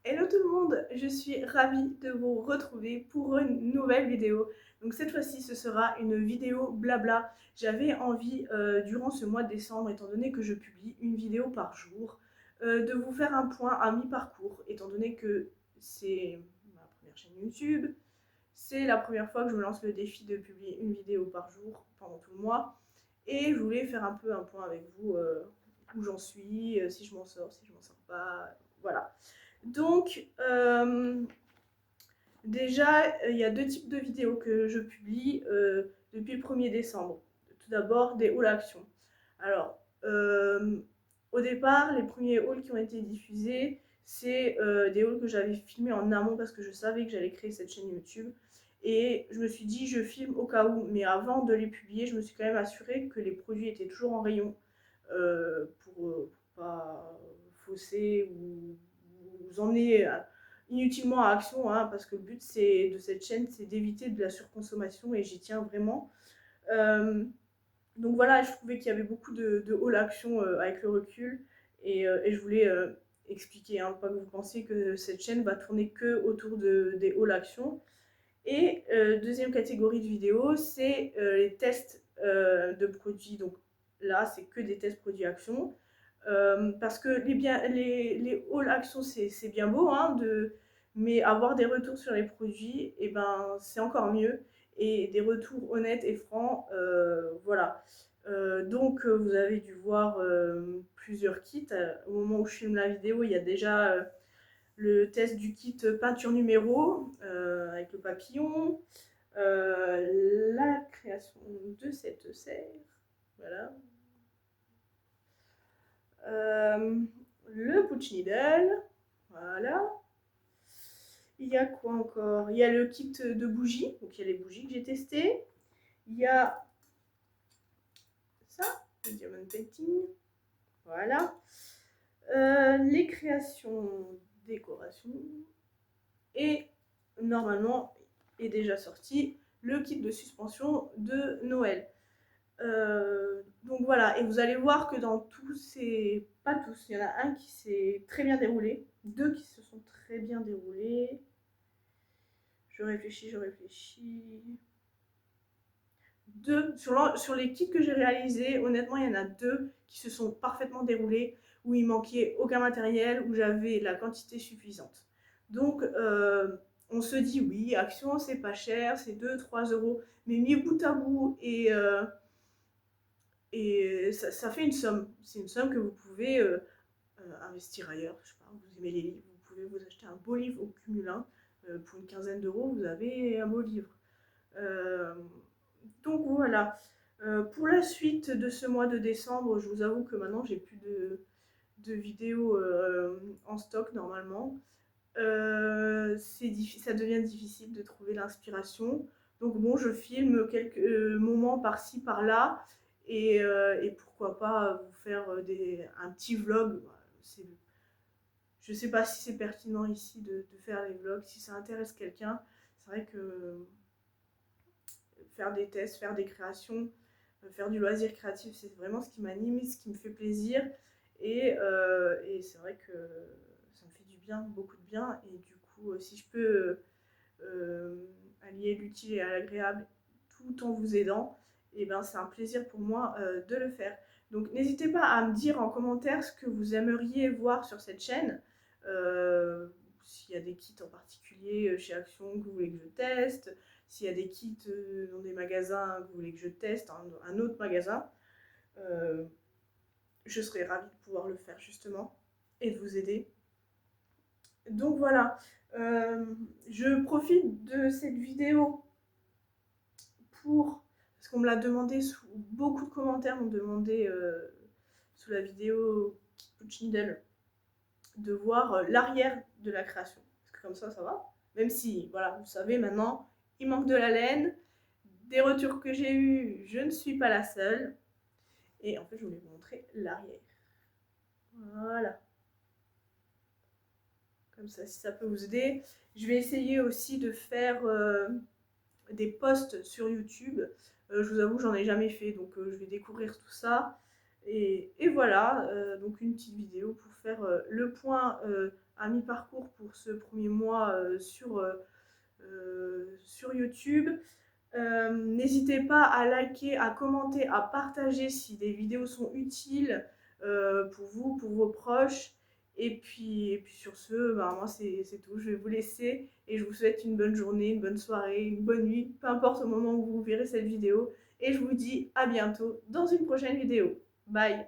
Hello tout le monde, je suis ravie de vous retrouver pour une nouvelle vidéo. Donc cette fois-ci ce sera une vidéo blabla. J'avais envie durant ce mois de décembre, étant donné que je publie une vidéo par jour, de vous faire un point à mi-parcours, étant donné que c'est ma première chaîne YouTube. C'est la première fois que je me lance le défi de publier une vidéo par jour pendant tout le mois. Et je voulais faire un peu un point avec vous, où j'en suis, si je m'en sors, si je m'en sors pas, voilà. Donc, déjà, il y a deux types de vidéos que je publie depuis le 1er décembre. Tout d'abord, des hauls actions. Alors, au départ, les premiers hauls qui ont été diffusés, c'est des hauls que j'avais filmés en amont parce que je savais que j'allais créer cette chaîne YouTube. Et je me suis dit, je filme au cas où. Mais avant de les publier, je me suis quand même assurée que les produits étaient toujours en rayon pour pas fausser ou vous emmener inutilement à action, hein, parce que le but de cette chaîne, c'est d'éviter de la surconsommation et j'y tiens vraiment. Euh, donc voilà, je trouvais qu'il y avait beaucoup de haul action avec le recul et je voulais expliquer, hein, pas que vous pensiez que cette chaîne va tourner que autour des haul action. Et deuxième catégorie de vidéos, c'est les tests de produits. Donc là, c'est que des tests produits action. Parce que les haul action, c'est bien beau, hein, mais avoir des retours sur les produits, et ben, c'est encore mieux. Et des retours honnêtes et francs, voilà. Donc, vous avez dû voir plusieurs kits. Au moment où je filme la vidéo, il y a déjà le test du kit peinture numéro avec le papillon, la création de cette serre, voilà. Euh, le Putsch Needle, voilà. Il y a quoi encore? Il y a le kit de bougies, donc il y a les bougies que j'ai testées. Il y a ça, le diamond painting, voilà. Les créations décoration. Et normalement est déjà sorti le kit de suspension de Noël. Donc voilà, et vous allez voir que dans tous ces... Pas tous, il y en a un qui s'est très bien déroulé, deux qui se sont très bien déroulés. Je réfléchis, je réfléchis. Deux, sur les kits que j'ai réalisés, honnêtement, il y en a deux qui se sont parfaitement déroulés, où il manquait aucun matériel, où j'avais la quantité suffisante. Donc, on se dit, oui, Action, c'est pas cher, c'est 2-3 euros, mais mis bout à bout, et ça fait une somme. C'est une somme que vous pouvez investir ailleurs. Je sais pas, vous aimez les livres, vous pouvez vous acheter un beau livre au cumulin. Pour une quinzaine d'euros, vous avez un beau livre. Euh, donc voilà. Pour la suite de ce mois de décembre, je vous avoue que maintenant j'ai plus de vidéos en stock normalement. Ça devient difficile de trouver l'inspiration. Donc bon, je filme quelques moments par-ci, par-là. Et pourquoi pas vous faire un petit vlog. Je sais pas si c'est pertinent ici de faire les vlogs, si ça intéresse quelqu'un. C'est vrai que faire des tests, faire des créations, faire du loisir créatif, c'est vraiment ce qui m'anime, ce qui me fait plaisir. Et c'est vrai que ça me fait du bien, beaucoup de bien. Et du coup, si je peux allier l'utile et l'agréable tout en vous aidant, et ben c'est un plaisir pour moi de le faire. Donc n'hésitez pas à me dire en commentaire ce que vous aimeriez voir sur cette chaîne. S'il y a des kits en particulier chez Action que vous voulez que je teste, s'il y a des kits dans des magasins que vous voulez que je teste, un autre magasin, euh, je serais ravie de pouvoir le faire justement et de vous aider. Donc voilà, euh, je profite de cette vidéo parce qu'on me l'a demandé, beaucoup de commentaires m'ont demandé sous la vidéo Putsch Needle de voir l'arrière de la création. Parce que comme ça va. Même si, voilà, vous savez maintenant, il manque de la laine. Des retours que j'ai eus, je ne suis pas la seule. Et en fait, je voulais vous montrer l'arrière. Voilà. Comme ça, si ça peut vous aider. Je vais essayer aussi de faire des posts sur YouTube. Je vous avoue, j'en ai jamais fait, donc je vais découvrir tout ça. Et voilà, donc une petite vidéo pour faire le point à mi-parcours pour ce premier mois sur YouTube. N'hésitez pas à liker, à commenter, à partager si des vidéos sont utiles pour vous, pour vos proches. Et puis sur ce, ben, moi c'est tout. Je vais vous laisser et je vous souhaite une bonne journée, une bonne soirée, une bonne nuit, peu importe au moment où vous verrez cette vidéo. Et je vous dis à bientôt dans une prochaine vidéo. Bye!